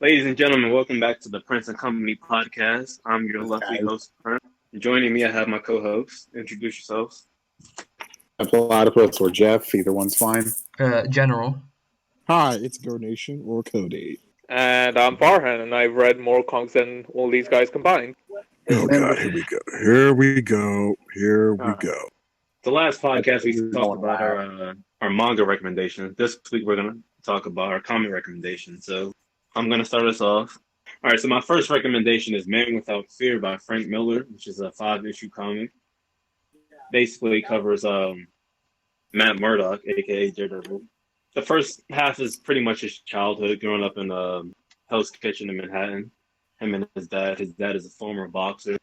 Ladies and gentlemen, welcome back to the Prince and Company podcast. I'm your lovely Guys, host, Prince. Joining me, I have my co-host. Introduce yourselves. a platypus or Geoff, either one's fine. General. Hi, it's Go Nation or Cody. And I'm Farhan, and I've read more comics than all these guys combined. Oh God, here we go. Here we go. Here we Alright. go. The last podcast we talked about our manga recommendations. This week we're gonna talk about our comic recommendations. So I'm gonna start us off. All right. So my first recommendation is Man Without Fear by Frank Miller, which is a 5-issue comic. Basically covers Matt Murdock, aka Daredevil. The first half is pretty much his childhood, growing up in Hell's Kitchen in Manhattan. Him and his dad. His dad is a former boxer,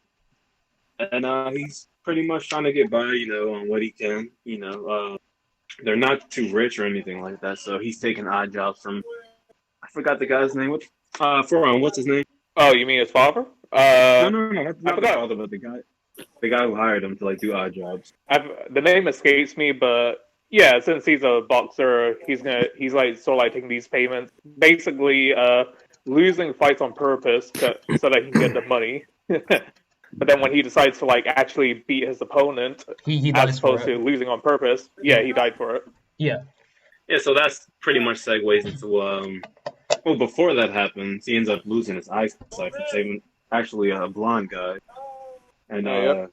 and he's pretty much trying to get by, on what he can. They're not too rich or anything like that, so he's taking odd jobs from. I forgot the guy's name. What's his name? Oh, you mean his father? No. I Not the forgot. father, but the guy who hired him to do odd jobs. The name escapes me, but yeah, since he's a boxer, he's like sort of like taking these payments, basically losing fights on purpose so that he can get the money. But then when he decides to like actually beat his opponent, He as dies for opposed to it. losing on purpose, yeah, he died for it. Yeah. Yeah, so that's pretty much segues into well, before that happens, he ends up losing his eyesight for saving actually a blind guy, and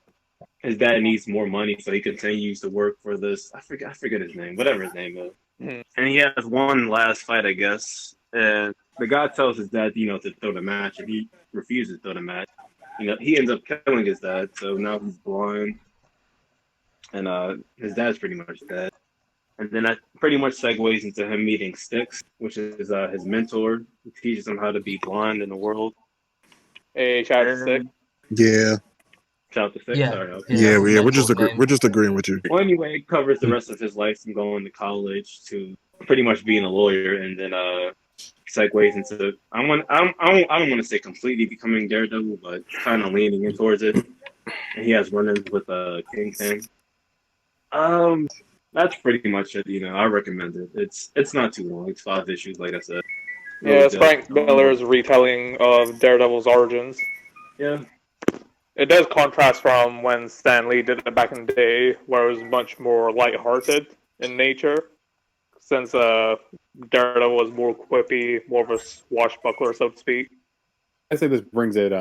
his dad needs more money, so he continues to work for this. I forget his name, whatever his name is, and he has one last fight, I guess, and the guy tells his dad, to throw the match, and he refuses to throw the match. He ends up killing his dad, so now he's blind, and his dad's pretty much dead. And then that pretty much segues into him meeting Styx, which is his mentor, who teaches him how to be blind in the world. A shout out to Sick. Yeah, Shout out to Styx. Yeah. Sorry, okay. yeah, that's we're a just cool agree- name. we're just agreeing with you. Well, anyway, it covers the rest of his life from going to college to pretty much being a lawyer, and then segues into I don't want to say completely becoming Daredevil, but kind of leaning in towards it. And he has run-ins with Kingpin. That's pretty much it. I recommend it. It's not too long. It's 5 issues, like I said. Yeah, it's Frank Miller's retelling of Daredevil's origins. Yeah. It does contrast from when Stan Lee did it back in the day, where it was much more lighthearted in nature. Since Daredevil was more quippy, more of a swashbuckler, so to speak. I say this brings it.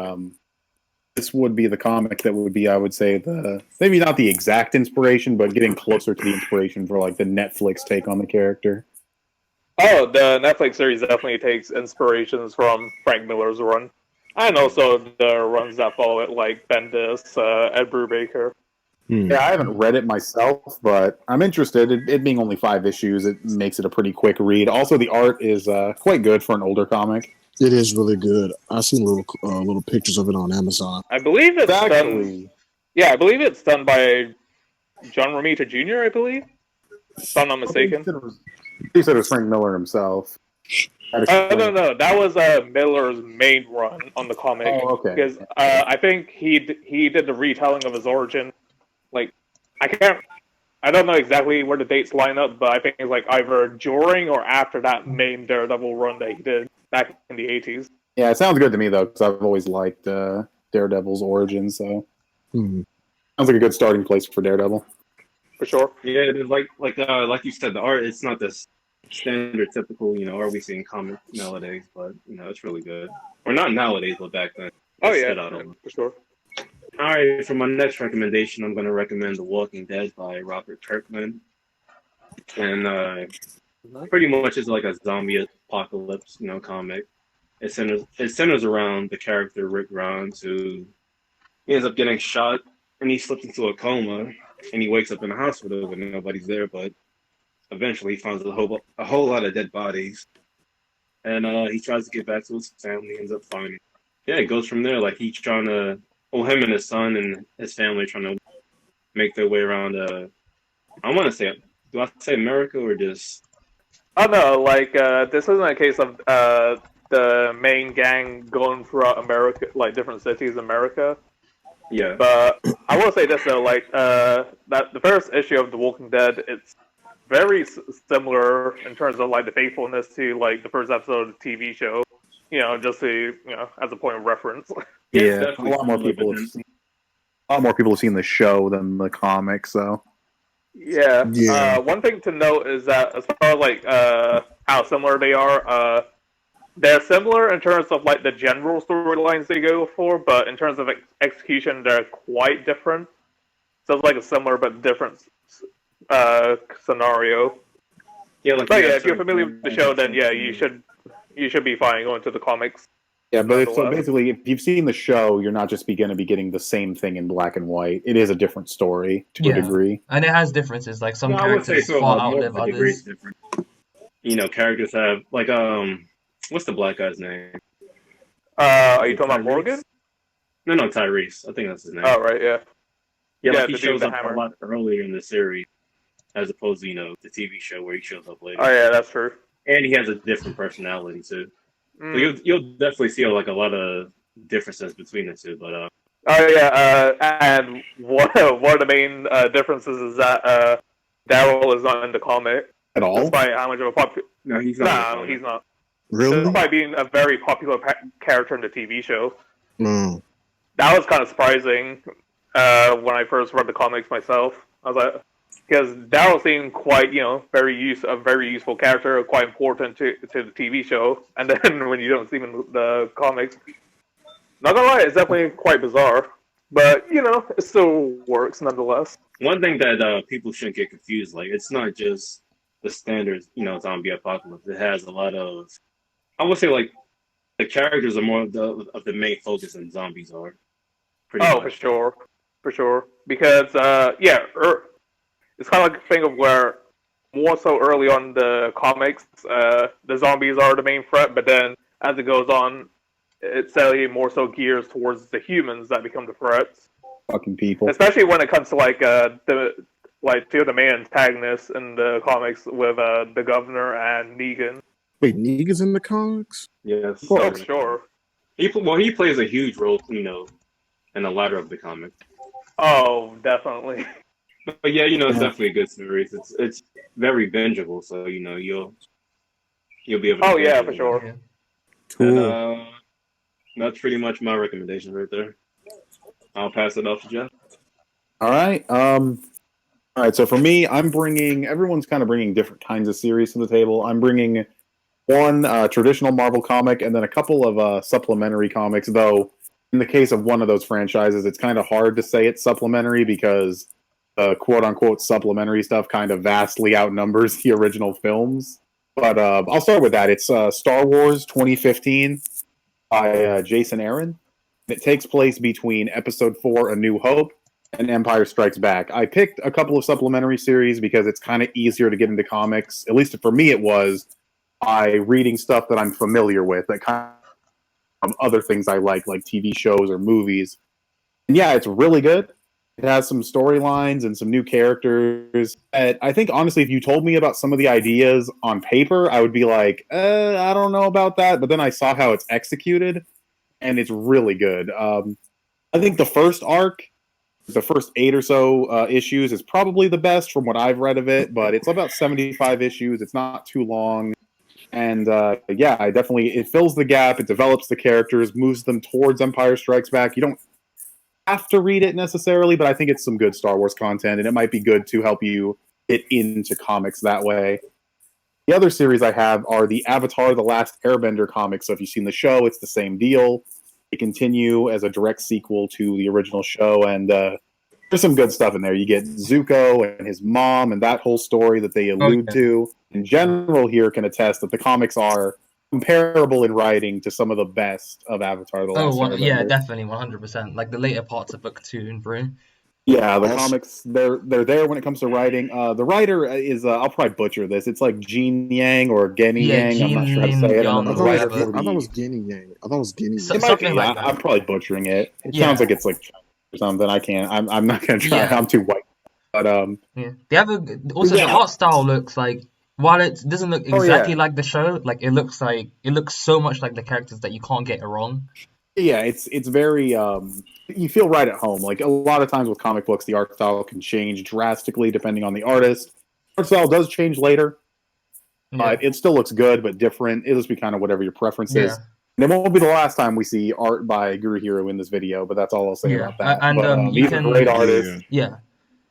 This would be the comic that would be, I would say, maybe not the exact inspiration, but getting closer to the inspiration for like the Netflix take on the character. Oh, the Netflix series definitely takes inspirations from Frank Miller's run. And also the runs that follow it, like Bendis, Ed Brubaker. Yeah, I haven't read it myself, but I'm interested. It being only 5 issues, it makes it a pretty quick read. Also, the art is quite good for an older comic. It is really good. I've seen little pictures of it on Amazon. I believe it's done. Exactly. Yeah, I believe it's done by John Romita Jr., I believe. If I'm not mistaken. He said it was Frank Miller himself. No. That was Miller's main run on the comic. Oh, okay. Because I think he did the retelling of his origin. Like, I don't know exactly where the dates line up, but I think it's like either during or after that main Daredevil run that he did back in the 80s. Yeah, it sounds good to me, though, because I've always liked Daredevil's origin, so Hmm. sounds like a good starting place for Daredevil. For sure. Yeah, it is like you said, the art. It's not this standard typical, art we see in comics nowadays, but it's really good. Or not nowadays, but back then. Oh, It yeah, stood out a lot. for sure. All right, for my next recommendation, I'm going to recommend The Walking Dead by Robert Kirkman. And pretty much it's like a zombie apocalypse, comic. It centers around the character Rick Grimes, who he ends up getting shot, and he slips into a coma, and he wakes up in a hospital and nobody's there, but eventually he finds a whole lot of dead bodies. And he tries to get back to his family, ends up finding. Yeah, it goes from there. Like he's trying to, him and his son and his family trying to make their way around. I want to say, do I say America or just? Oh no, like this isn't a case of the main gang going throughout America, like different cities in America. Yeah. But I will say this though, like that the first issue of The Walking Dead, it's very similar in terms of like the faithfulness to like the first episode of the TV show. just to as a point of reference. Yeah, Yeah, a definitely lot more similar, people but have seen, a lot more people have seen the show than the comics. So Yeah. Yeah. One thing to note is that as far as like how similar they are, they're similar in terms of like the general storylines they go for, but in terms of execution, they're quite different. So it's like a similar but different scenario. yeah, like But you yeah, have if you're certain familiar with the show, then yeah, you should be fine going to the comics. yeah, but it's so Nonetheless. basically, if you've seen the show, you're not just going to be getting the same thing in black and white. It is a different story to a Yeah. degree. And it has differences. Like some No, I would say characters so. far More outlive of the degrees others. different. Characters have like what's the black guy's name? Are you talking about Tyrese? Morgan? No, Tyrese. I think that's his name. Oh right, yeah. Yeah, Yeah, like he the dude with shows the up hammer. a lot earlier in the series as opposed to the TV show where he shows up later. Oh yeah, that's true. And he has a different personality too. So Mm. you'll definitely see like a lot of differences between the two. But Oh yeah, and one of the main differences is that Daryl is not in the comic, At all? despite how much of a popular. no, he's not. No, he's not. Really? Despite being a very popular character in the TV show, Mm. that was kind of surprising when I first read the comics myself. I was like, because Daryl seemed quite, a very useful character, quite important to the TV show, and then when you don't see him in the comics, not gonna lie, it's definitely quite bizarre. But it still works nonetheless. One thing that people shouldn't get confused, like it's not just the standard, zombie apocalypse. It has a lot of, I would say, like the characters are more of the main focus than zombies are. Pretty Oh, much. for sure. Because it's kind of like a thing of where more so early on in the comics, the zombies are the main threat, but then as it goes on, it's sadly more so gears towards the humans that become the threats. Fucking people. Especially when it comes to like two of the main antagonists in the comics with the governor and Negan. Wait, Negan's in the comics? Yes. Oh, sure. He plays a huge role, in the latter of the comic. Oh, definitely. But yeah, it's definitely a good series. It's very bingeable, so you'll be able to. Oh yeah, binge for it. sure. Yeah. Cool. And, that's pretty much my recommendation right there. I'll pass it off to Geoff. All right. All right. So for me, everyone's kind of bringing different kinds of series to the table. I'm bringing one traditional Marvel comic and then a couple of supplementary comics, though in the case of one of those franchises, it's kind of hard to say it's supplementary because quote unquote supplementary stuff kind of vastly outnumbers the original films. But I'll start with that. It's Star Wars 2015 by Jason Aaron. It takes place between Episode 4, A New Hope, and Empire Strikes Back. I picked a couple of supplementary series because it's kind of easier to get into comics. At least for me it was, by reading stuff that I'm familiar with, that kind of other things I like TV shows or movies. And yeah, it's really good. It has some storylines and some new characters. I think, honestly, if you told me about some of the ideas on paper, I would be like, I don't know about that. But then I saw how it's executed, and it's really good. I think the first arc, the first 8 or so issues, is probably the best from what I've read of it. But it's about 75 issues. It's not too long. And yeah, it fills the gap. It develops the characters, moves them towards Empire Strikes Back. You don't have to read it necessarily, but I think it's some good Star Wars content, and it might be good to help you get into comics that way. The other series I have are the Avatar: The Last Airbender comics. So if you've seen the show, it's the same deal. They continue as a direct sequel to the original show, and there's some good stuff in there. You get Zuko and his mom and that whole story that they allude to. In general, here can attest that the comics are comparable in writing to some of the best of Avatar: The Last Airbender. Yeah, definitely, 100%. Like the later parts of book 2 and 3. Yeah, the Also- comics, they're there when it comes to writing. The writer is, I'll probably butcher this. It's like Jean Yang or Genny Yang. I'm not sure how to say it. Young, And then I the thought, writer whatever. for I thought it the... was Guinea Yang. I thought it was Guinea So- Yang. It might something be. like that. I'm probably butchering it. It Yeah. sounds like it's like or something. I can't. I'm not gonna try. Yeah. I'm too white. But Yeah. Also the Yeah. art style looks like, while it doesn't look Oh, exactly yeah. like the show, like it looks so much like the characters that you can't get it wrong. yeah, it's very. You feel right at home. Like a lot of times with comic books, the art style can change drastically depending on the artist. Art style does change later. Yeah. It still looks good, but different. It'll just be kind of whatever your preference is. And it won't be the last time we see art by Guru Hero in this video, but that's all I'll say about that. and But you he's a great can artist. yeah.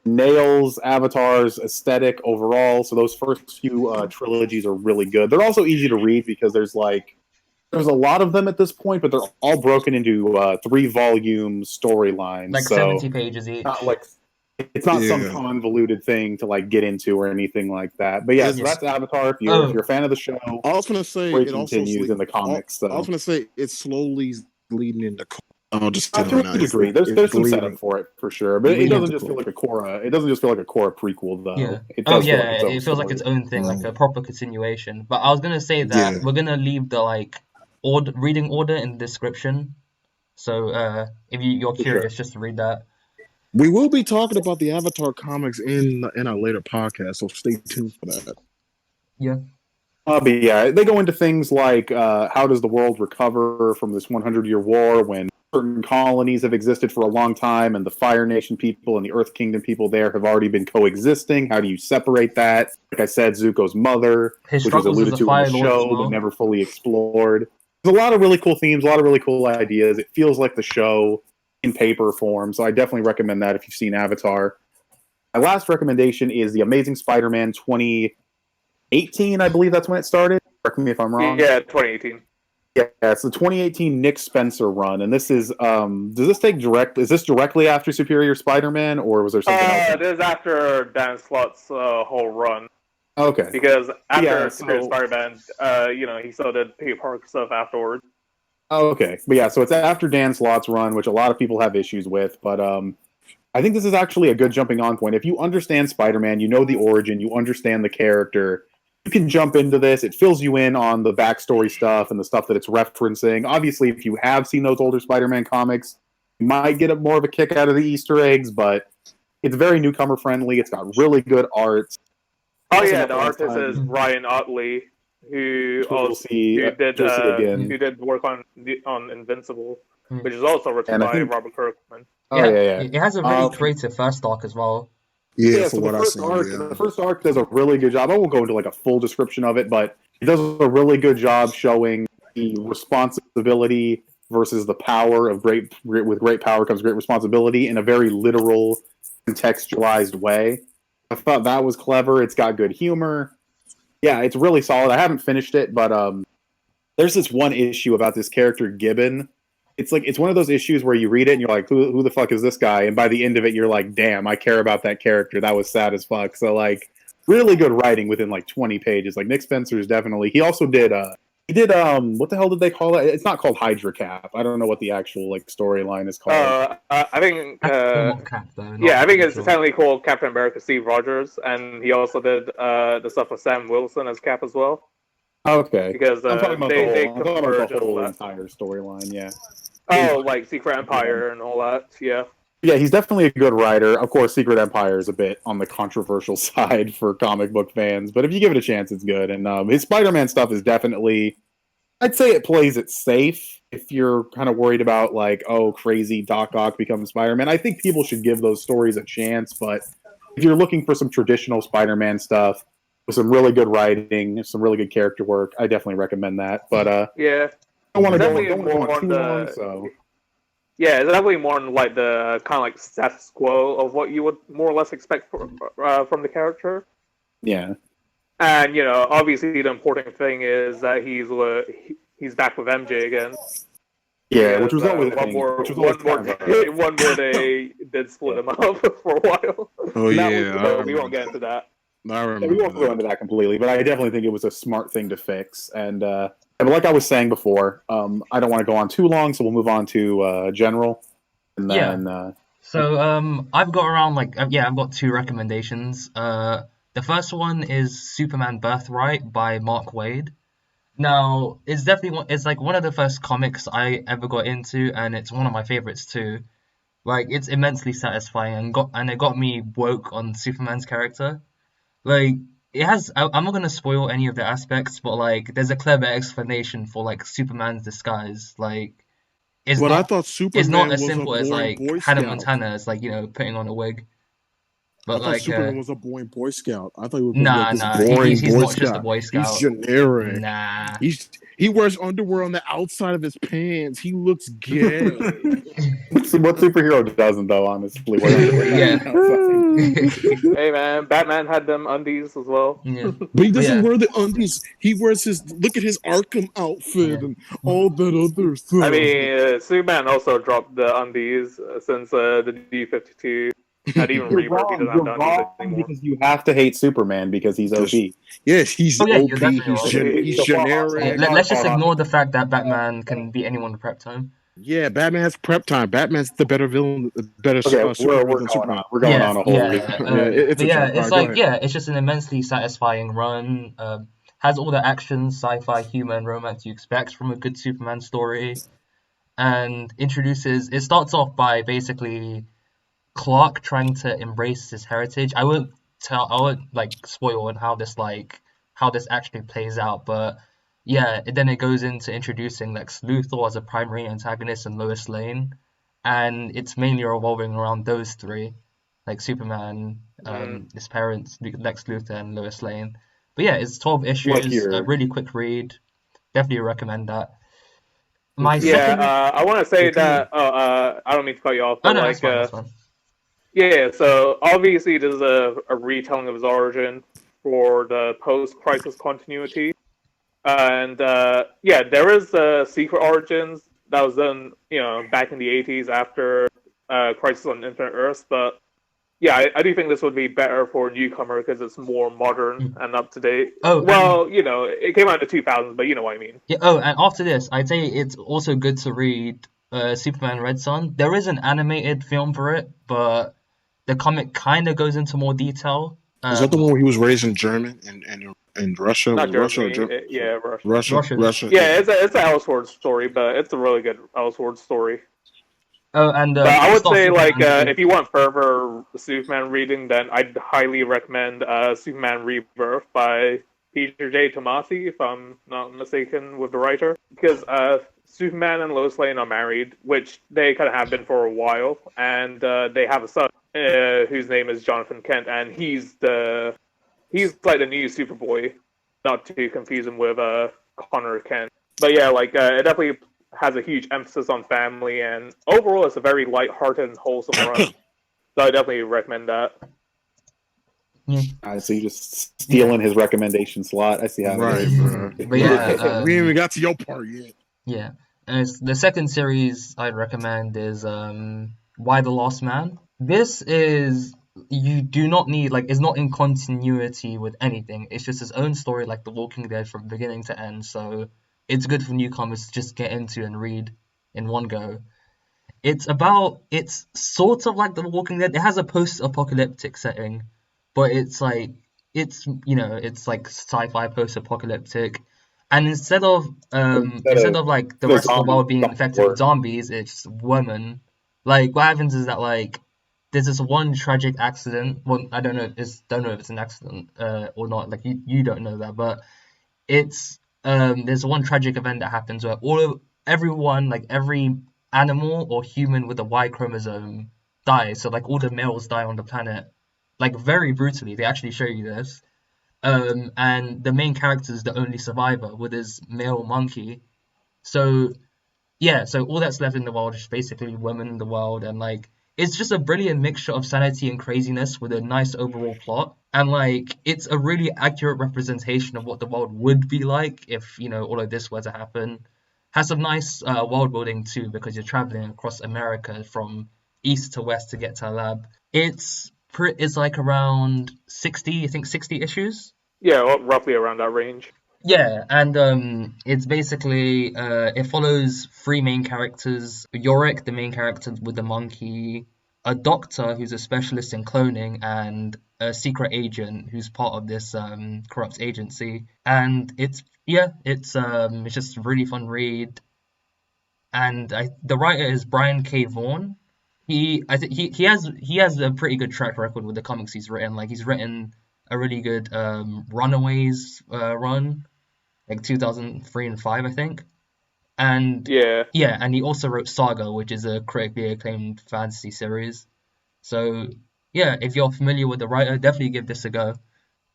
Nails, avatars, aesthetic overall. So those first few trilogies are really good. They're also easy to read because there's a lot of them at this point, but they're all broken into 3-volume storylines. Like so 70 pages each. It's not some Yeah. convoluted thing to like get into or anything like that. But yeah, so It's- that's Avatar. If you're a fan of the show, I was gonna say story it also continues in the comics. I was gonna say it's slowly leading into. I'll just say To it now. a degree, there's some setup for it for sure, but it leading doesn't into just feel Korra. like a Korra. It doesn't just feel like a Korra prequel though. Yeah. It Oh does feel yeah, like its own it feels like its story. own thing, like a proper continuation. But I was gonna say that Yeah. we're gonna leave the reading order in the description. So if you're For curious, just to read that. We will be talking about the Avatar comics in our later podcast, so stay tuned for that. Yeah. But yeah, they go into things like how does the world recover from this 100-year war when certain colonies have existed for a long time and the Fire Nation people and the Earth Kingdom people there have already been coexisting. How do you separate that? Like I said, Zuko's mother, His which was struggles alluded as a to in Fire the Lord as show well. but never fully explored. There's a lot of really cool themes, a lot of really cool ideas. It feels like the show in paper form, so I definitely recommend that if you've seen Avatar. My last recommendation is The Amazing Spider-Man 2018, I believe that's when it started. Correct me if I'm wrong. Yeah, 2018. Yeah, it's the 2018 Nick Spencer run, and this is is this directly after Superior Spider-Man, or was there something else? It is after Dan Slott's whole run. Okay. Because after Yeah, Superior so- Spider-Man, he still did Peter Parker stuff afterwards. Oh, okay. But yeah, so it's after Dan Slott's run, which a lot of people have issues with, but I think this is actually a good jumping on point. If you understand Spider-Man, you know the origin, you understand the character, you can jump into this. It fills you in on the backstory stuff and the stuff that it's referencing. Obviously, if you have seen those older Spider-Man comics, you might get more of a kick out of the Easter eggs, but it's very newcomer friendly. It's got really good art. Oh Also yeah, not the last artist time. is Ryan Otley, who Which we'll see again. who did work on Invincible, Hmm. which is also written And I by think- Robert Kirkman. Oh, yeah. It has a really Um, creative first arc as well. Yeah, So for what the I first see. arc, Yeah. the first arc does a really good job. I won't go into like a full description of it, but it does a really good job showing the responsibility versus the power of with great power comes great responsibility in a very literal, contextualized way. I thought that was clever. It's got good humor. Yeah, it's really solid. I haven't finished it, but there's this one issue about this character Gibbon. It's one of those issues where you read it and you're like, who the fuck is this guy? And by the end of it, you're like, damn, I care about that character. That was sad as fuck. So like, really good writing within like 20 pages. Like Nick Spencer is definitely. He also did what the hell did they call it? It's not called Hydra Cap. I don't know what the actual like storyline is called. I think Not Cap, though. not yeah, I think it's sure. technically called Captain America: Steve Rogers, and he also did the stuff with Sam Wilson as Cap as well. Okay. Because I'm talking about they I'm talking about converge the and all whole that. entire storyline. Yeah. Oh, like Secret Empire and all that. Yeah. Yeah, he's definitely a good writer. Of course, Secret Empire is a bit on the controversial side for comic book fans, but if you give it a chance, it's good. And his Spider-Man stuff is definitely, I'd say it plays it safe if you're kind of worried about, like, oh, crazy Doc Ock becomes Spider-Man. I think people should give those stories a chance, but if you're looking for some traditional Spider-Man stuff with some really good writing, some really good character work, I definitely recommend that. But Yeah. I don't want to Definitely go more on on too the- long, so... Yeah, it's definitely more on like the kind of like status quo of what you would more or less expect from the character. Yeah. And obviously the important thing is that he's back with MJ again. Yeah, which was Because, always a one thing, more which was always kind of a- one more they did split them up for a while. Oh That yeah, was- So we won't get into that. I Yeah, we remember won't go that. into that completely, but I definitely think it was a smart thing to fix. And but like I was saying before, I don't want to go on too long, so we'll move on to General, and Yeah. then So I've got around I've got two recommendations. The first one is Superman Birthright by Mark Waid. Now it's definitely it's like one of the first comics I ever got into, and it's one of my favorites too. Like it's immensely satisfying and it got me woke on Superman's character. Like it has I'm not gonna spoil any of the aspects, but like there's a clever explanation for like Superman's disguise. Like it's But I not thought it's Superman not as was simple a as born like Boy Hannah Scout. Montana as like putting on a wig. But I thought like, Superman was a Boy Scout. I thought he was supposed to be nah, like this nah, boring he's Boy not just a Scout. Boy He's Scout. generic. Nah. He wears underwear on the outside of his pants. He looks gay. What superhero doesn't, though? Honestly, wear underwear. Yeah. Hey man, Batman had them undies as well. Yeah. But he But doesn't yeah, wear the undies. He wears his look at his Arkham outfit yeah. and all that other stuff. I mean, Superman also dropped the undies since the D52. And even You're Rebirth, he wrong. doesn't You're have the undies wrong anymore. because you have to hate Superman because he's OP. Yes, he's Oh yeah, OP. you're definitely wrong. He's So far, Yeah, generic. let's just ignore the fact that Batman can beat anyone in prep time. Yeah, Batman has prep time. Batman's the better villain, the better Okay, superhero we're than going Superman. on. We're going Yeah, on a whole. yeah. It's But a yeah, joke. it's Go like ahead. yeah, it's just an immensely satisfying run. Has all the action, sci-fi, humor, and romance you expect from a good Superman story, and introduces. It starts off by basically Clark trying to embrace his heritage. I won't like spoil on how this actually plays out, but yeah, then it goes into introducing Lex Luthor as a primary antagonist and Lois Lane, and it's mainly revolving around those three, like Superman, his parents, Lex Luthor, and Lois Lane. But yeah, it's 12 Like issues, a your really quick read. Definitely recommend that. My Okay. Yeah, second, I want to say Okay. that. I don't mean to cut you off, oh but no, that's like, fine, that's fine. yeah. So obviously, this is a retelling of his origin for the post-crisis continuity, and yeah, there is Secret Origins that was done, back in the '80s after Crisis on Infinite Earths, but yeah, I do think this would be better for a newcomer because it's more modern and up to date. Oh, and Well, it came out in the 2000s, but you know what I mean. yeah, oh, and after this, I'd say it's also good to read Superman Red Son. There is an animated film for it, but the comic kind of goes into more detail. Is that the one where he was raised in German and Russia? Was Not it Russia or Germany, Germany? yeah, Russia. Russian. Yeah, it's an Ellsworth story, but it's a really good Ellsworth story. Oh, and But I would All-Star say, like, Superman. if you want further Superman reading, then I'd highly recommend Superman Rebirth by Peter J. Tomasi, if I'm not mistaken with the writer. Because Superman and Lois Lane are married, which they kind of have been for a while, and they have a son whose name is Jonathan Kent, and he's like the new Superboy, not to confuse him with Connor Kent. But yeah, like it definitely has a huge emphasis on family, and overall, it's a very light-hearted and wholesome run. So I definitely recommend that. So you just stealing his recommendation slot. I see how Right, it is. bro. But yeah, We ain't even got to your part yet. yeah. And the second series I'd recommend is Why the Last Man. This is you do not need like it's not in continuity with anything. It's just its own story, like The Walking Dead from beginning to end. So it's good for newcomers to just get into and read in one go. It's sort of like The Walking Dead. It has a post-apocalyptic setting, but it's like it's like sci-fi post-apocalyptic. And instead of like the the rest of the world zombies being don't infected with work. zombies, it's women. Like what happens is that like there's this one tragic accident. Well, I don't know if it's an accident or not. Like you don't know that, but it's there's one tragic event that happens where everyone like every animal or human with a Y chromosome dies. So like all the males die on the planet, like very brutally. They actually show you this. And the main character is the only survivor with his male monkey. So yeah, so all that's left in the world is basically women in the world, and like it's just a brilliant mixture of sanity and craziness with a nice overall plot. And like it's a really accurate representation of what the world would be like if all of this were to happen. Has some nice world building too because you're traveling across America from east to west to get to a lab. It's like around 60, I think 60 issues. Yeah, well, roughly around that range. Yeah, and it's basically it follows three main characters: Yorick, the main character with the monkey, a doctor who's a specialist in cloning, and a secret agent who's part of this corrupt agency. And it's just a really fun read. And the writer is Brian K. Vaughan. I think he has a pretty good track record with the comics he's written. Like he's written a really good Runaways run, like 2003 and 5, I think. And Yeah. yeah, and he also wrote Saga, which is a critically acclaimed fantasy series. So yeah, if you're familiar with the writer, definitely give this a go.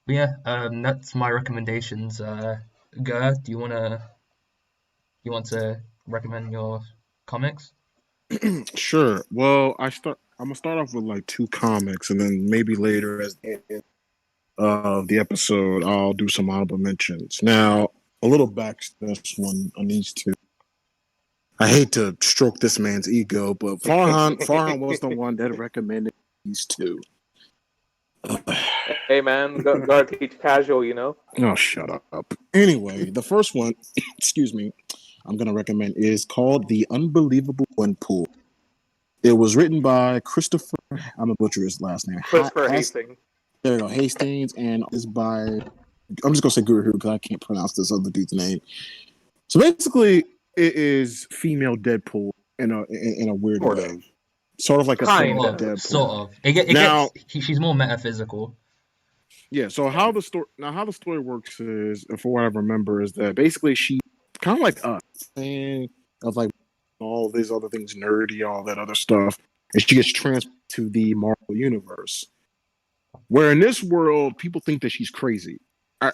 But yeah, that's my recommendations. Geoff, do you want to recommend your comics? Sure. Well, I'm gonna start off with like two comics, and then maybe later as the end of the episode, I'll do some honorable mentions. Now, a little back to this one on these two. I hate to stroke this man's ego, but Farhan was the one that recommended these two. Hey man, gotta teach casual, you know. Oh, shut up. Anyway, the first one, excuse me, I'm gonna recommend is called The Unbelievable Gwenpool. It was written by Christopher. I'm gonna butcher his last name. Christopher Hastings. There you go, Hastings, and is by. I'm just gonna say Guru because I can't pronounce this other dude's name. So basically, it is female Deadpool in a weird way, sort of like a Kind female of. Deadpool. Sort of. Now- She's more metaphysical. Yeah. So how the story works is, for what I remember, is that basically she kind of like us, and of like all these other things, nerdy, all that other stuff, and she gets transferred to the Marvel universe. Where in this world, people think that she's crazy.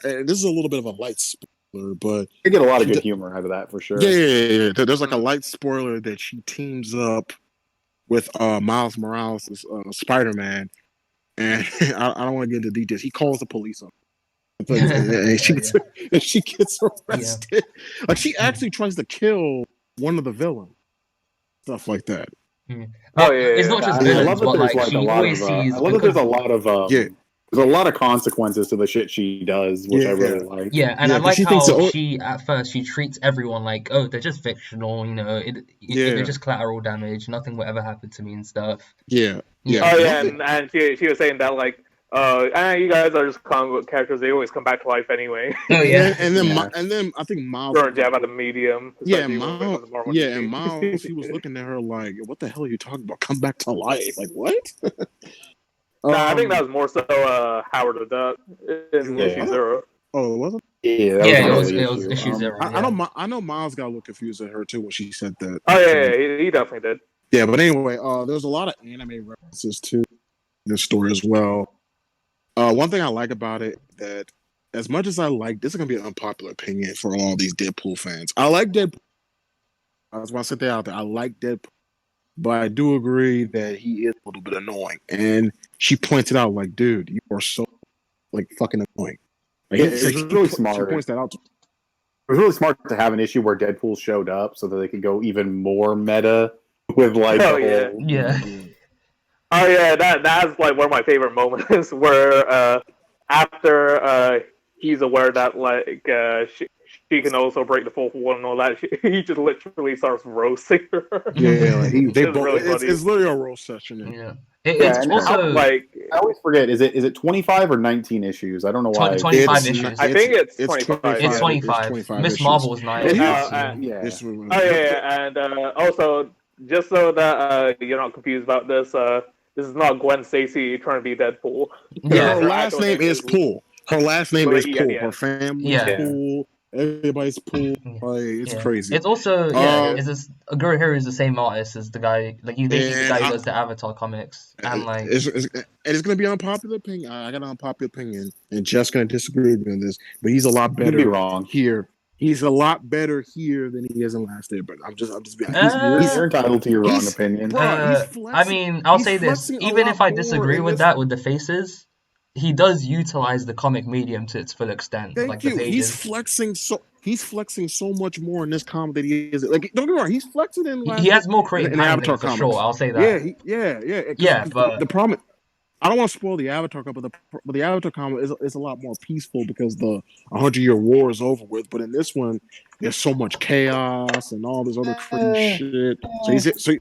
This is a little bit of a light spoiler, but You get a lot of good humor out of that for sure. yeah. There's like a light spoiler that she teams up with Miles Morales' Spider-Man, and I don't want to get into details. He calls the police on her. and she gets arrested. Like she actually tries to kill one of the villains, stuff like that. Oh, yeah, It's yeah. not just I mean, I villains, love that but there's like like she a lot always of. sees. I love that there's a lot of. Yeah. There's a lot of consequences to the shit she does, which Yeah, I really like. Yeah, and Yeah, I 'cause like she how thinks that- she at first she treats everyone like, oh, they're just fictional, you know, Yeah. they're just collateral damage, nothing will ever happen to me and stuff. Yeah. Yeah. Oh yeah, and she was saying that like, you guys are just comic book characters. They always come back to life anyway. Oh yeah. And then Yeah. and then I think Miles. You're a jab at the medium. Yeah, especially when it Miles. comes to Marvel Yeah, DC. and Miles. He was looking at her like, "What the hell are you talking about? Come back to life? Like what?" Nah, I think that was more so Howard the Duck in Yeah. issue 0. Oh, it wasn't. Yeah, that Yeah, was it an early was issue. issue 0. Yeah. I know Miles got a little confused at her too when she said that. Oh yeah, he definitely did. Yeah, but anyway, there's a lot of anime references to this story as well. One thing I like about it that, as much as I like, this is gonna be an unpopular opinion for all these Deadpool fans. I like Deadpool. I just want to set that out there. I like Deadpool, but I do agree that he is a little bit annoying. And she pointed out, like, dude, you are so like fucking annoying. Like, Yeah, it's really smart. She points that out. It was really smart to have an issue where Deadpool showed up so that they could go even more meta with like. Oh, the whole- Yeah. Oh yeah, that's like one of my favorite moments where after he's aware that like she can also break the fourth wall and all that, he just literally starts roasting her. Yeah, like It's really funny. it's literally a roast session. Yeah. Yeah, It's and also like I always forget. Is it 25 or 19 issues? I don't know why. 25 It's- issues. I think it's 25. It's 25. 25 Miss issues. Marvel was 9. And Yeah. This was- Oh yeah, and also just so that you're not confused about this, this is not Gwen Stacy trying to be Deadpool. Yeah. Her last name is Pool. Her last name is Yeah, Pool. yeah. Her family's Yeah. Pool. Everybody's Pool. Like, it's Yeah. crazy. It's also Um, it's this Guru Hero is the same artist as the guy, like he's basically the And guy who I- does the Avatar comics, and like it's going to be an unpopular opinion. I got an unpopular opinion, and Jeff's going to disagree with me on this, but he's a lot You could better be wrong. here. He's a lot better here than he is in Last Day. But I'm just being. You're entitled to your own he's- opinion. Bro, I flexing- mean, I'll he's say this: flexing a even lot if I more disagree in with this- that with the faces, he does utilize the comic medium to its full extent, Thank like you. the He's pages. flexing so much more in this comic that he is. Like, don't get me wrong, he's flexing in. He has more creative in the handling Avatar for comics. sure. I'll say that. Yeah. Yeah, 'Cause but- the problem, I don't want to spoil the Avatar comic, but the Avatar comic is a lot more peaceful because the 100-year war is over with. But in this one, there's so much chaos and all this other crazy shit. So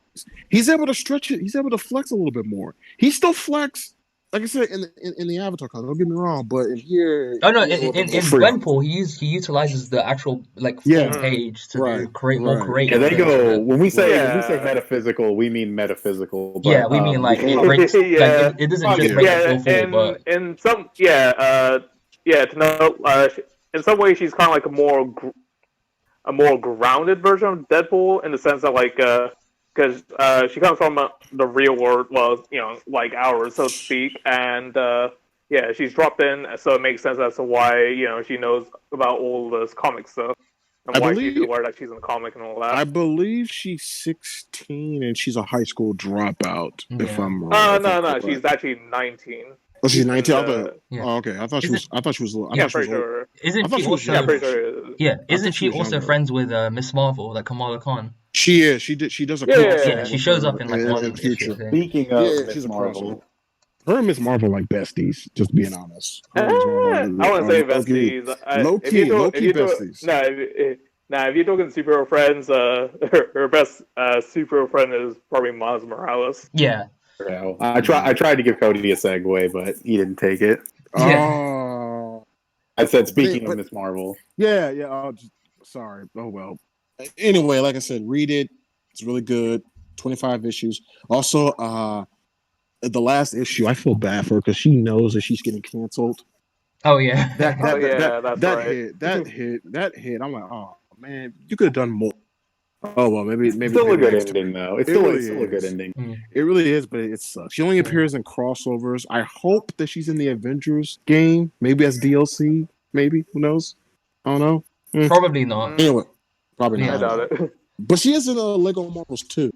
he's able to stretch it. He's able to flex a little bit more. He still flex, like I said in the Avatar comic. Don't get me wrong, but in here, Oh no! he's a little In bit more free. Gwenpool, he utilizes the actual like full Yeah. page to Right, create more right. creative. Yeah, they things with go it. when we say Yeah. metaphysical, we mean metaphysical. But, Yeah, we mean like it before- breaks. Yeah. Like it doesn't just break Yeah, the full, but in some to know in some ways she's kind of like a more grounded version of Deadpool in the sense that like because she comes from the real world, well, like ours, so to speak, and yeah, she's dropped in, so it makes sense as to why she knows about all this comic stuff and I why she's believe aware that she's in the comic and all I that. believe she's 16 and she's a high school dropout. If Yeah. I'm wrong. If I'm No, correct. she's actually 19. Oh, she's 19. Yeah. Oh, okay. I thought she was. I thought she was. I Yeah, thought she pretty was old. sure. I Isn't thought she she was Yeah, also? pretty younger. sure. Yeah, I isn't thought she she was also younger. friends with Miss Marvel, like Kamala Khan? She is. She did. She does a Yeah, crossover. Yeah, she with shows her up in like one in the issue, I future. think. Speaking Yeah, of she's Miss a Marvel, Her and Miss Marvel like besties. Just being honest. Her and Miss Marvel I wouldn't say low-key, besties. low-key besties. If you're talking superhero friends, her best superhero friend is probably Miles Morales. Yeah, I tried to give Cody a segue, but he didn't take it. yeah. Oh, I said, speaking but of Miss Marvel, yeah. Oh, sorry. Oh well. Anyway, like I said, read it. It's really good. 25 issues. Also, the last issue, I feel bad for her because she knows that she's getting canceled. Oh yeah. That's right. hit. I'm like, oh man, you could have done more. Oh well, maybe it's still a maybe good next ending, though. It's It still, really it's still a good is. ending. It really is, but it sucks. She only appears in crossovers. I hope that she's in the Avengers game, maybe as DLC. Maybe, who knows? I don't know. Probably not. Anyway, probably Yeah. not. I doubt it. But she is in Lego Marvels too.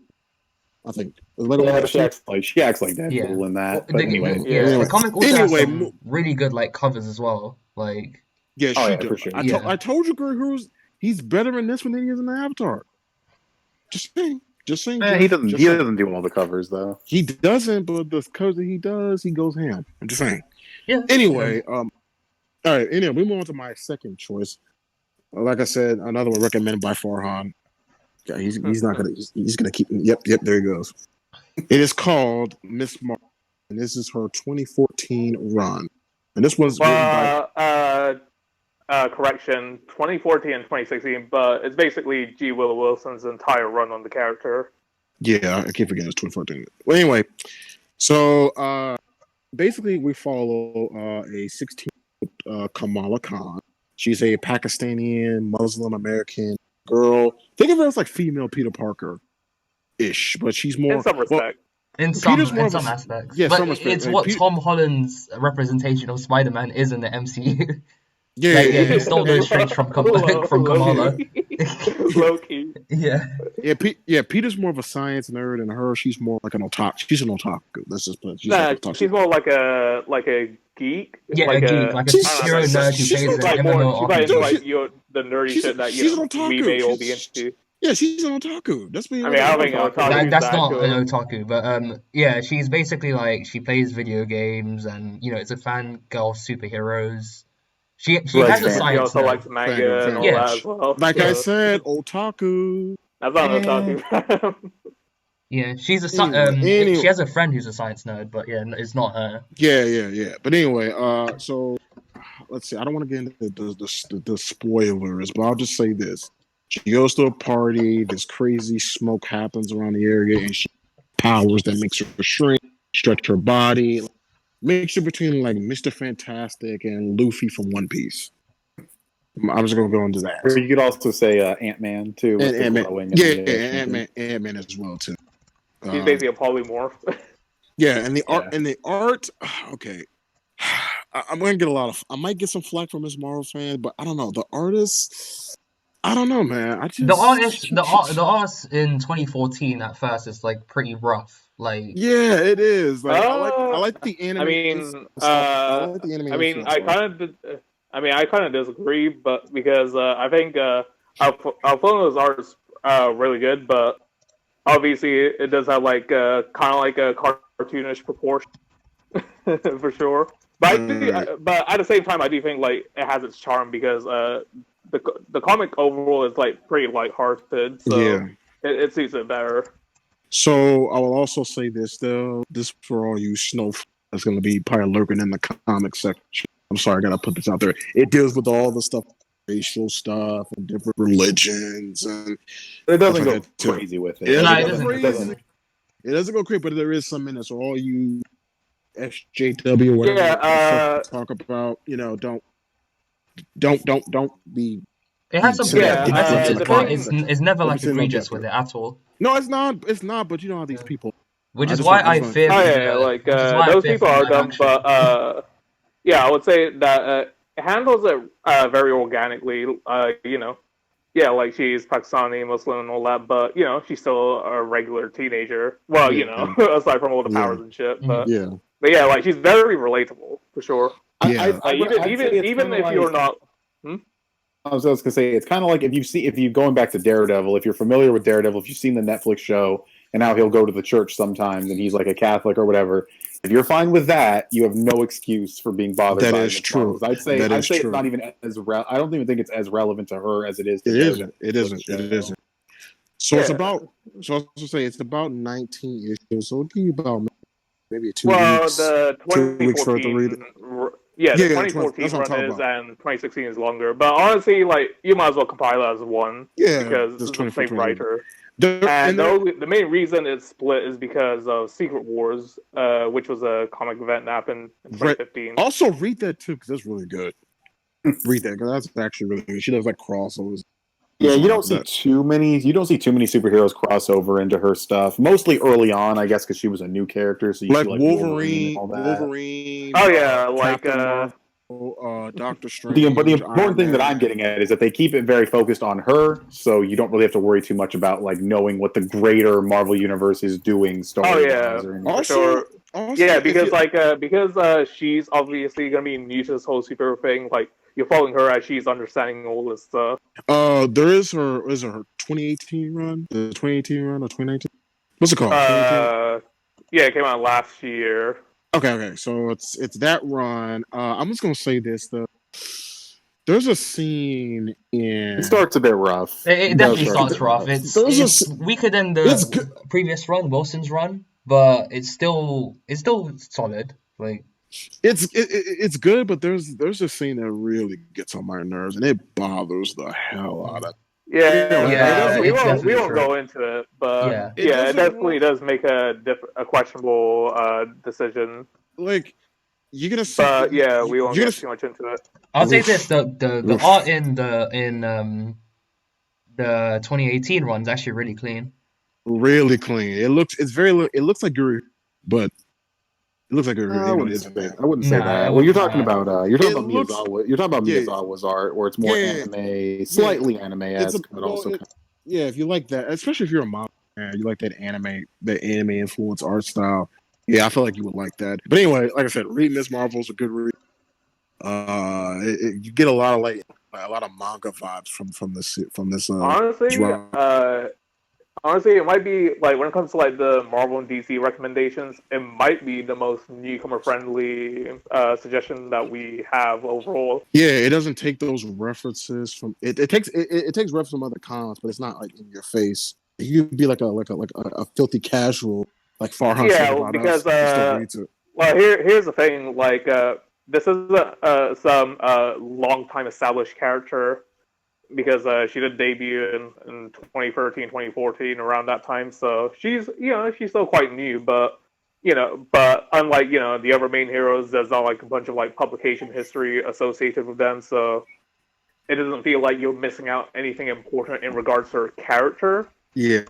I think Lego Yeah, Marvels she 2? acts like Deadpool Yeah. in that. The, But anyway, yeah, the comic also has Anyway, some really good like covers as well. Like, Yeah, Oh, she yeah, does. for sure. I told you, Greg, he's better in this one than he is in the Avatar. Just saying. he Geoff. doesn't do all the covers though. He doesn't, but the covers that he does, he goes ham. I'm just saying. yeah. Anyway, all right. Anyway, we move on to my second choice. Like I said, another one recommended by Farhan. Yeah, he's not gonna he's gonna keep. Yep. There he goes. It is called Miss Marvel, and this is her 2014 run. And this was written by. Correction, 2014 and 2016, but it's basically G. Willow Wilson's entire run on the character. Yeah, I keep forgetting it's 2014. Well, anyway, so basically we follow a 16 Kamala Khan. She's a Pakistani Muslim American girl. Think of her as like female Peter Parker ish, but she's more In some respect. In some Peter's more of some a- aspects. yeah, but some aspects. it's Like, what Peter- Tom Holland's representation of Spider-Man is in the MCU. yeah, Like, he stole those traits from Kamala. Low-key. Yeah. Peter's more of a science nerd, and she's more like an otaku. She's an otaku. Let's just put it. She's more like a geek. Yeah, like a geek, like a She's- hero nerd who she's plays like an more. MMO She's like RPG. like the nerdy she's shit that she's an otaku. we may all be into. Yeah, she's an otaku. That's what I mean, I don't think otaku. That's not an otaku, but yeah, she's basically like she plays video games and it's a fangirl of superheroes. She has a She science also nerd. likes manga and all Yeah. that as well. Like so I said, otaku. that's not an otaku. Yeah, she's a Anyway. she has a friend who's a science nerd, but yeah, it's not her. Yeah. But anyway, so let's see. I don't want to get into the spoilers, but I'll just say this: she goes to a party. This crazy smoke happens around the area, and she powers that makes her shrink, stretch her body. Mixture between like Mr. Fantastic and Luffy from One Piece. I'm just gonna go into that. Or you could also say Ant-Man too. And with the Ant-Man, glowing and yeah, the- Ant-Man as well too. She's basically a polymorph. Yeah, and the art. Okay, I'm gonna get I might get some flack from this Marvel fan, but I don't know. The artist, I don't know, man. The artist in 2014 at first is like pretty rough. Like Yeah, it is. Like I like the anime. I mean, I like the anime. I mean, I kind of disagree, but because I think Alfonso's art is really good, but obviously it does have like kind of like a cartoonish proportion for sure. But but at the same time, I do think like it has its charm because the comic overall is like pretty lighthearted, so Yeah. it suits it better. So I will also say this though. This for all you snowflakes that's going to be probably lurking in the comic section. I'm sorry, I got to put this out there. It deals with all the stuff, racial stuff, and different religions, and It doesn't Stuff go like that, too. crazy with it. It No, it doesn't doesn't. go crazy. It doesn't go crazy, but there is some in it. So all you SJW, whatever Yeah, talk about, don't be It has some good Yeah, episodes, the but thing- it's never like Every single egregious with chapter. it at all. No, it's not. It's not. But you know how these people. Which I is just why want- I I just want- fear Oh for yeah, the like which is why I those fear people for are live dumb, action. but yeah, I would say that it handles it very organically. You know, yeah, like she's Pakistani, Muslim, and all that, but you know, she's still a regular teenager. Well, you know, aside from all the powers and shit, Mhm. but yeah, like she's very relatable for sure. Yeah. Even if you're not. I was just gonna say it's kind of like if you going back to Daredevil, if you're familiar with Daredevil, if you've seen the Netflix show and how he'll go to the church sometimes and he's like a Catholic or whatever. If you're fine with that, you have no excuse for being bothered. That by is Miss true. Marvel. I'd say That is it's true. not even as I don't even think it's as relevant to her as it is. To It Daredevil. isn't. It isn't. Show. It isn't. So it's Yeah. about. So I was to say it's about 19 issues. So it'll be about maybe 2 Well, weeks. the 2 weeks worth of reading. 2014, yeah, the Yeah, 2014 that's what I'm run talking is, and 2016 is longer. But honestly, like you might as well compile it as one Yeah, because this it's the same 2014. writer. There- And there- the main reason it's split is because of Secret Wars, which was a comic event that happened in 2015. also read that too because that's really good. Read that because that's actually really good. She does like crossovers. Yeah, you don't That. see too many. You don't see too many superheroes cross over into her stuff. Mostly early on, I guess, because she was a new character. So you Like see, Wolverine, and all that. Wolverine. Oh yeah, like Captain Marvel, Doctor Strange. But the Iron important thing that Man. I'm getting at is that they keep it very focused on her, so you don't really have to worry too much about like knowing what the greater Marvel universe is doing story. Oh yeah, or for sure. Yeah, if because you- because she's obviously gonna be new to this whole superhero thing. Like you're following her as she's understanding all this stuff. there is her 2018 run, the 2018 run or 2019. What's it called? 2018? Yeah, it came out last year. Okay. So it's that run. I'm just gonna say this though. There's a scene in. It starts a bit rough. It does definitely start a starts bit rough. It's weaker than It's the previous run, Wilson's run, but it's still solid. Like it's good, but there's a scene that really gets on my nerves, and it bothers the hell out of. Yeah, we it's won't definitely true. go into it, but Yeah. it doesn't definitely work. does make a questionable decision. Like you're gonna see. But yeah, we won't you're get gonna too much into it. I'll say Oof. this: the Oof. art in the 2018 run is actually really clean. really clean. It looks like Guru, but it looks like Guru. I wouldn't say Nah, that. I Well, you're wouldn't- talking about It looks- Miyazawa. You're talking about Yeah. Miyazawa's art, where it's more Yeah. anime, slightly anime-esque, but also. Yeah, if you like that, especially if you're a manga fan, you like that anime influence art style. Yeah, I feel like you would like that. But anyway, like I said, read Miss Marvel's a good read. You get a lot of manga vibes from this. Honestly, genre. honestly, it might be like when it comes to like the Marvel and DC recommendations, it might be the most newcomer friendly suggestion that we have overall. Yeah, it doesn't take those references from it. It takes references from other cons, but it's not like in your face. You could be like a filthy casual, like Farhan said Yeah, about because us, and still read it. well, here's the thing. Like, this is some long time established character because she did debut in 2013, 2014, around that time. So she's she's still quite new, but unlike the other main heroes, there's not like a bunch of like publication history associated with them. So it doesn't feel like you're missing out anything important in regards to her character. Yeah.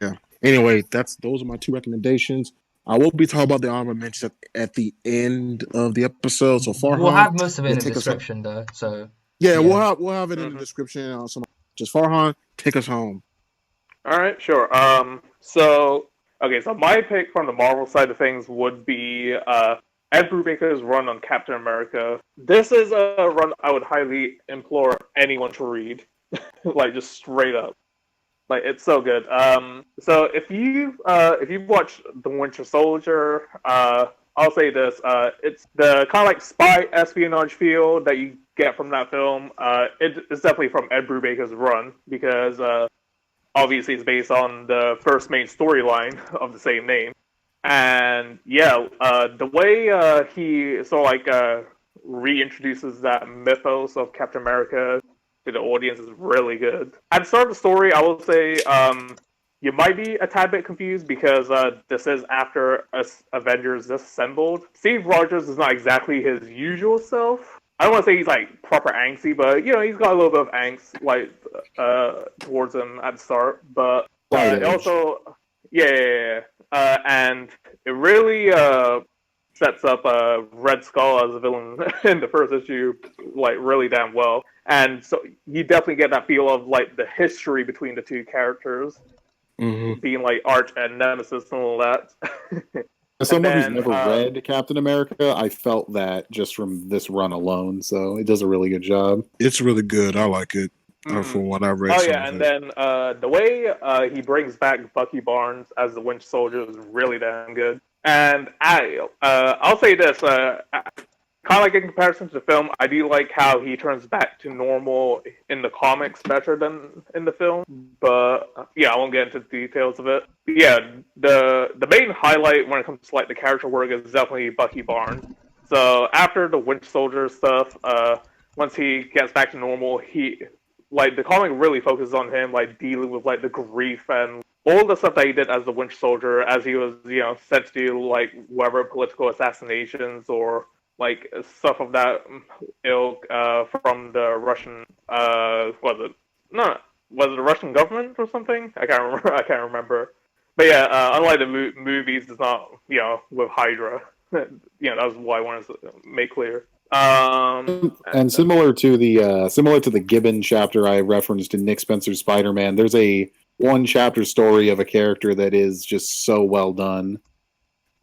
Anyway, those are my 2 recommendations. I will be talking about the honorable mentions at the end of the episode. So Farhan, We'll have most of it in the take us description, though. So yeah, we'll have it in the Mhm. description. Just Farhan, take us home. All right, sure. So my pick from the Marvel side of things would be Ed Brubaker's run on Captain America. This is a run I would highly implore anyone to read, like just straight up. Like it's so good. So if you've watched The Winter Soldier, I'll say this: it's the kind of like spy espionage feel that you get from that film. It's definitely from Ed Brubaker's run because obviously it's based on the first main storyline of the same name. And yeah, the way he sort of like reintroduces that mythos of Captain America to the audience is really good. At the start of the story, I will say you might be a tad bit confused because this is after Avengers Assembled. Steve Rogers is not exactly his usual self. I don't want to say he's like proper angsty, but he's got a little bit of angst like towards him at the start. But it also, and it really sets up Red Skull as a villain in the first issue like really damn well. And so you definitely get that feel of like the history between the two characters being like arch and nemesis and all that. As someone who's never read Captain America, I felt that just from this run alone, so it does a really good job. It's really good. I like it from what I've read. Oh yeah, and then the way he brings back Bucky Barnes as the Winter Soldier is really damn good. And I'll say this, kind of like in comparison to the film, I do like how he turns back to normal in the comics better than in the film. But yeah, I won't get into the details of it. But yeah, the main highlight when it comes to like the character work is definitely Bucky Barnes. So after the Winter Soldier stuff, once he gets back to normal, the comic really focuses on him like dealing with like the grief and all the stuff that he did as the Winter Soldier, as he was sent to do like whatever political assassinations or like stuff of that ilk from the Russian was it the Russian government or something? I can't remember. But yeah, unlike the movies, it's not with Hydra. That was what I wanted to make clear. And similar to the Gibbon chapter I referenced in Nick Spencer's Spider-Man, there's a one chapter story of a character that is just so well done.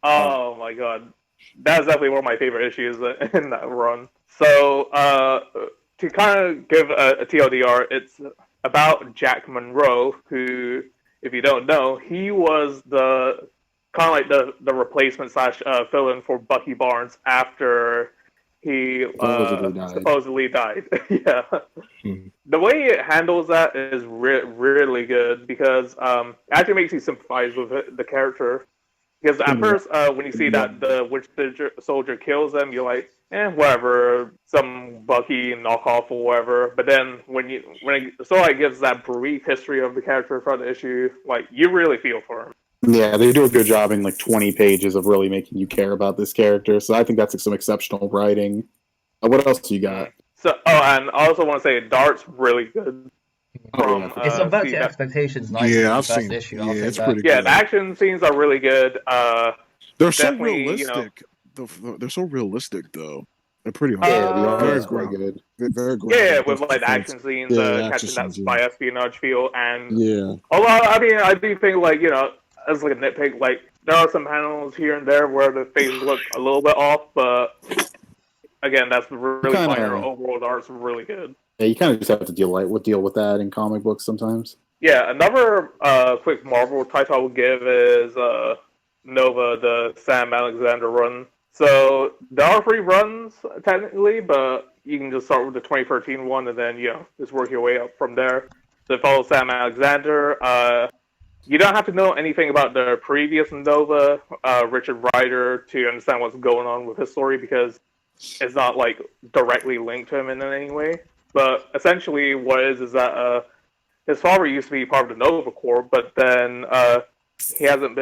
Oh my god. That's definitely one of my favorite issues in that run. So, to kind of give a TLDR, it's about Jack Monroe, who, if you don't know, he was the kind of like the replacement / fill-in for Bucky Barnes after he supposedly died. Yeah. The way it handles that is really good because it actually makes you sympathize with the character. Because at first, when you see that the Winter Soldier kills them, you're like, whatever, some Bucky knockoff or whatever. But then when it sort of like gives that brief history of the character from the issue, like you really feel for him. Yeah, they do a good job in like 20 pages of really making you care about this character. So I think that's like some exceptional writing. What else you got? So, and I also want to say Dart's really good. It's subvert your expectations nicely. Yeah, I've seen issue. Yeah, it's pretty good. Yeah, the action scenes are really good. They're so realistic. They're so realistic, though. They're pretty hard. Yeah, the art is very good. Very good. Yeah, with like the action scenes, catching that spy espionage feel, and yeah. Although I mean, I do think like as like a nitpick, like there are some panels here and there where the faces look a little bit off, but again, that's really minor. Overall, the art's really good. Yeah, you kind of just have to deal with that in comic books sometimes. Yeah, another quick Marvel title I would give is Nova, the Sam Alexander run. So there are 3 runs technically, but you can just start with the 2013 one and then just work your way up from there. So follow Sam Alexander. You don't have to know anything about the previous Nova, Richard Rider, to understand what's going on with his story because it's not like directly linked to him in any way. But essentially, what it is that his father used to be part of the Nova Corps, but then he hasn't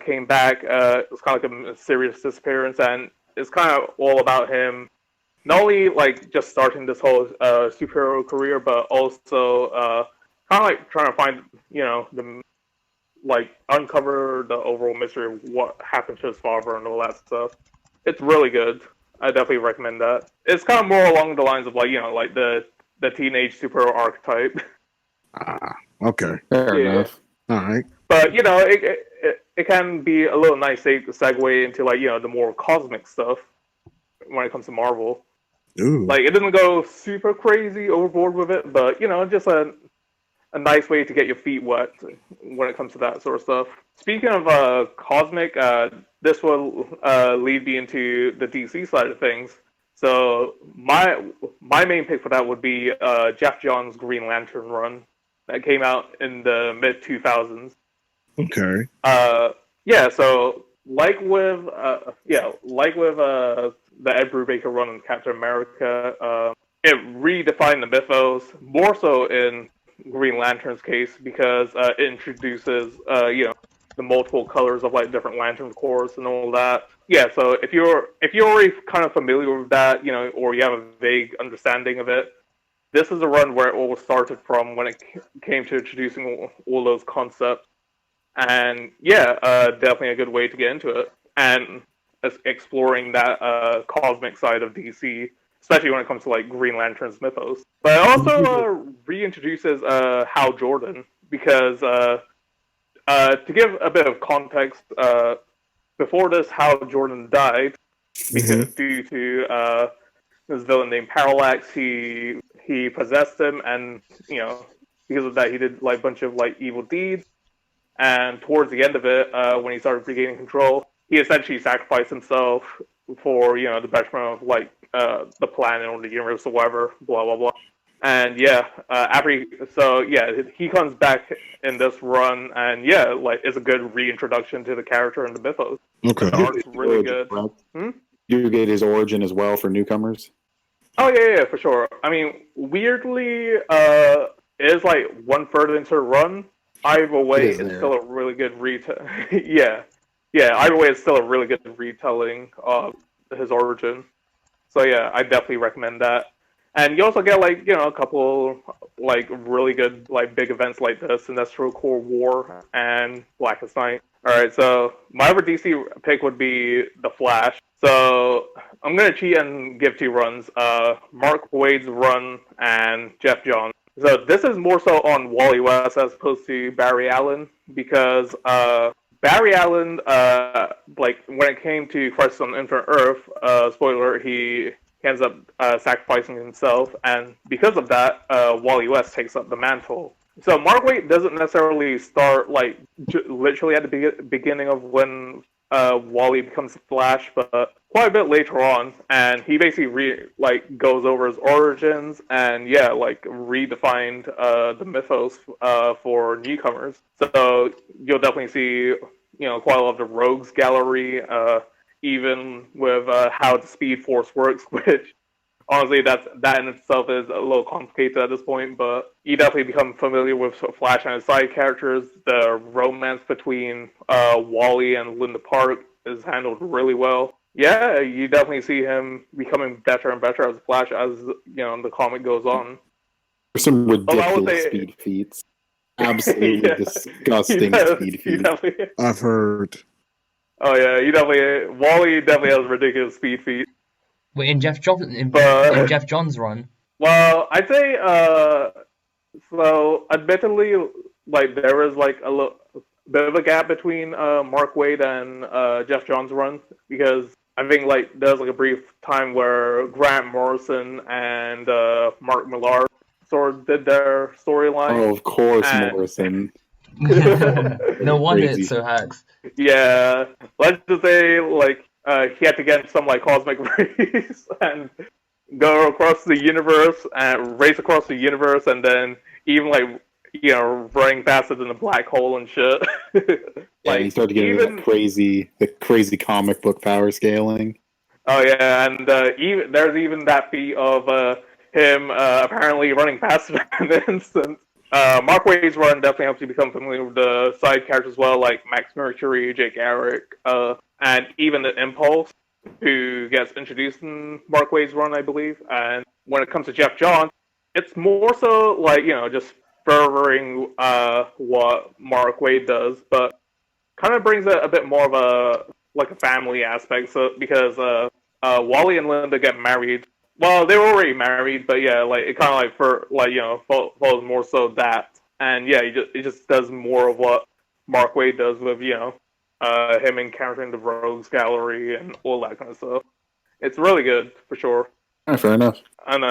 came back. It's kind of like a mysterious disappearance, and it's kind of all about him, not only like just starting this whole superhero career, but also kind of like trying to find the uncover the overall mystery of what happened to his father and all that stuff. It's really good. I definitely recommend that. It's kind of more along the lines of like the teenage superhero archetype. Okay. Fair enough. All right. But it can be a little nice segue into like the more cosmic stuff when it comes to Marvel. Ooh. Like it doesn't go super crazy overboard with it, but just a nice way to get your feet wet when it comes to that sort of stuff. Speaking of cosmic, this will lead me into the DC side of things. So my main pick for that would be Geoff Johns' Green Lantern run that came out in the mid 2000s. Okay. So like with the Ed Brubaker run in Captain America, it redefined the mythos more so in Green Lantern's case because it introduces the the multiple colors of like different lantern cores and all that. Yeah, so if you're already kind of familiar with that, or you have a vague understanding of it, this is a run where it all started from when it came to introducing all those concepts. And yeah, definitely a good way to get into it and exploring that cosmic side of DC, especially when it comes to like Green Lantern's mythos. But it also reintroduces Hal Jordan because to give a bit of context, before this, Hal Jordan died because due to this villain named Parallax. He possessed him, and because of that, he did like a bunch of like evil deeds. And towards the end of it, when he started regaining control, he essentially sacrificed himself for the betterment of like the planet or the universe or whatever. Blah blah blah. And yeah, he comes back in this run, and yeah, like it's a good reintroduction to the character and the mythos. Okay. The art's really good. You get his origin as well for newcomers. Oh yeah, for sure. I mean, weirdly, it is like one further into the run. Either way, it's still a really good yeah. Either way, it's still a really good retelling of his origin. So yeah, I definitely recommend that. And you also get like a couple like really good like big events like this, Industrial Core War and Blackest Night. All right, so my other DC pick would be The Flash. So I'm gonna cheat and give 2 runs: Mark Waid's run and Geoff Johns. So this is more so on Wally West as opposed to Barry Allen because Barry Allen, like when it came to Crisis on Infinite Earth, spoiler, he ends up sacrificing himself, and because of that, Wally West takes up the mantle. So Mark Waid doesn't necessarily start like literally at the beginning of when Wally becomes the Flash, but quite a bit later on, and he basically goes over his origins and like redefined the mythos for newcomers. So you'll definitely see quite a lot of the Rogues Gallery, even with how the Speed Force works, which honestly that in itself is a little complicated at this point, but you definitely become familiar with Flash and his side characters. The romance between Wally and Linda Park is handled really well. Yeah, you definitely see him becoming better and better as Flash as the comic goes on. There's some ridiculous speed feats. Absolutely disgusting speed feats. I've heard. Oh yeah, Wally definitely has ridiculous speed feats. Wait, in Geoff Johns' run? Well, I'd say so admittedly, like there was like a bit of a gap between Mark Waid and Geoff Johns' run, because I think like there was like a brief time where Grant Morrison and Mark Millar sort of did their storyline. Oh, of course, Morrison. No wonder it's so hacks. Yeah, let's just say like he had to get some like cosmic race and go across the universe and race across the universe, and then even like running faster than a black hole and shit. Like he started getting the crazy comic book power scaling. Oh yeah, and there's even that feat of him apparently running faster than the instant. Mark Waid's run definitely helps you become familiar with the side characters as well, like Max Mercury, Jake Garrick, and even the Impulse, who gets introduced in Mark Waid's run, I believe. And when it comes to Geoff Johns, it's more so like just furthering what Mark Waid does, but kind of brings a bit more of a family aspect. So because Wally and Linda get married. Well, they were already married, but yeah, like it kind of follows more so that, and yeah, it just does more of what Mark Waid does with him encountering the Rogues Gallery and all that kind of stuff. It's really good for sure. Fair enough. And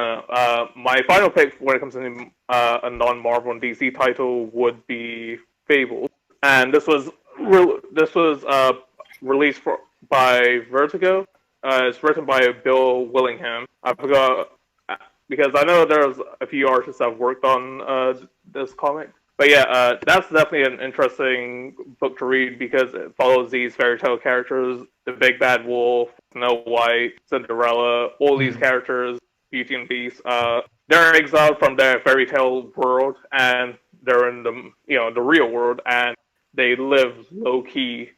my final pick when it comes to a non-Marvel and DC title would be Fable, and this was released by Vertigo. It's written by Bill Willingham. I forgot, because I know there's a few artists that have worked on this comic. But yeah, that's definitely an interesting book to read because it follows these fairy tale characters, the Big Bad Wolf, Snow White, Cinderella, all these characters, Beauty and Beast. They're exiled from their fairy tale world, and they're in the the real world, and they live low key,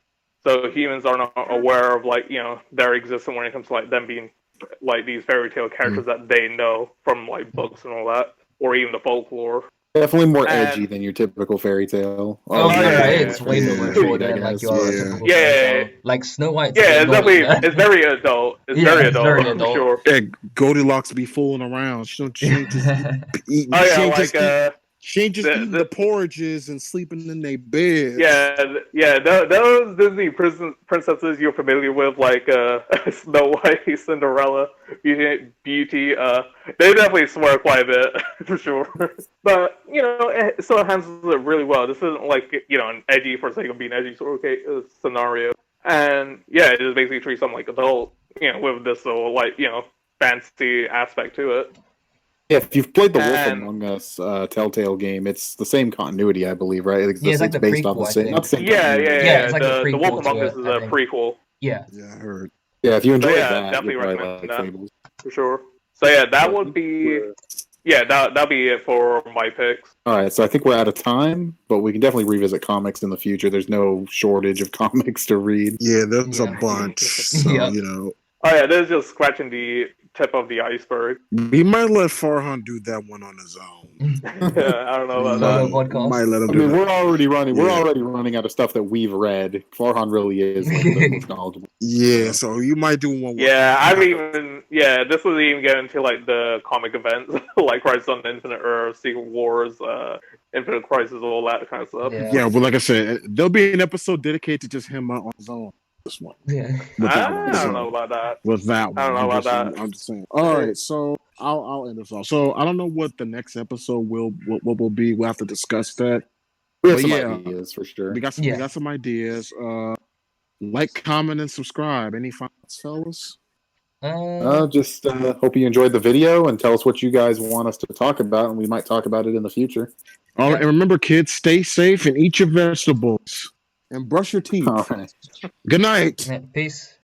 so humans are not aware of like their existence when it comes to like them being like these fairy tale characters that they know from like books and all that, or even the folklore. Definitely more And- edgy than your typical fairy tale. Oh, yeah, yeah, yeah, it's way more yeah. mature I than like guess, your yeah. typical Yeah, fairy yeah, tale. Like Snow White's Yeah, it's definitely annoying, it's very adult. It's Yeah, very it's adult, very for adult. sure. Yeah, Goldilocks be fooling around. She ain't just eating. Oh she yeah, ain't like just she ain't just eating the- the porridges and sleeping in their beds. those Disney princesses you're familiar with, like Snow White, Cinderella, Beauty, they definitely swear quite a bit for sure. But it still handles it really well. This isn't like an edgy for the sake of being edgy sort of scenario. And yeah, it just basically treats them like adult, with this little like fancy aspect to it. Yeah, if you've played the Wolf And- Among Us Telltale game, it's the same continuity, I believe, right? Yeah, it's like the based on prequel, the I same. think. Not the same Yeah, continuity. Yeah, it's like the a Wolf prequel Among to Us it, is I a think. prequel Yeah. Yeah, I heard. Yeah, if you enjoyed yeah, that, definitely you'll probably recommend like that. Fables. for sure. So yeah, that would be that'll be it for my picks. All right, so I think we're out of time, but we can definitely revisit comics in the future. There's no shortage of comics to read. Yeah, there's Yeah. a bunch. So Yeah. Oh yeah, this is just scratching the tip of the iceberg. We might let Farhan do that one on his own. I don't know about Solo that. podcast. Might let him I do mean, that. we're already Yeah. running out of stuff that we've read. Farhan really is like, the most knowledgeable. Yeah, so you might do one. Yeah, I don't even. Yeah, this was even get into like the comic events, like Crisis on Infinite Earth, Secret Wars, Infinite Crisis, all that kind of stuff. Yeah. Yeah, well, like I said, there'll be an episode dedicated to just him on his own. This one. Yeah. With that I one, don't so- know about that. With that one, I don't know about that. I'm just saying. All right, so I'll end this off. So I don't know what the next episode will be. We'll have to discuss that. We have But some yeah, ideas for sure. We got some ideas. Like, comment, and subscribe. Any final thoughts, fellas? Just hope you enjoyed the video and tell us what you guys want us to talk about, and we might talk about it in the future. All right, and remember, kids, stay safe and eat your vegetables and brush your teeth. All right. Good night. Peace.